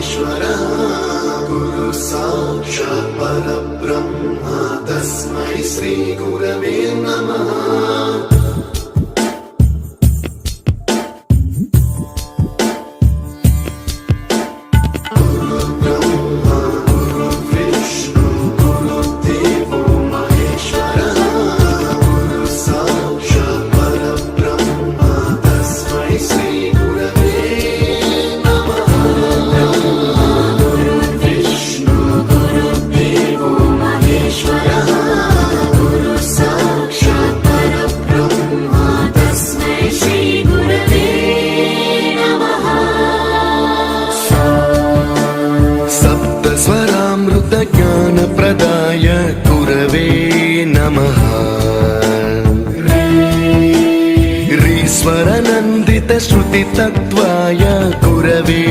महेश्वरः गुरु साक्षात् परब्रह्म तस्मै श्री गुरवे नमः। ज्ञानप्रदाय गुरवे नमः। रीश्वरनन्दित श्रुतितत्त्वाय गुरवे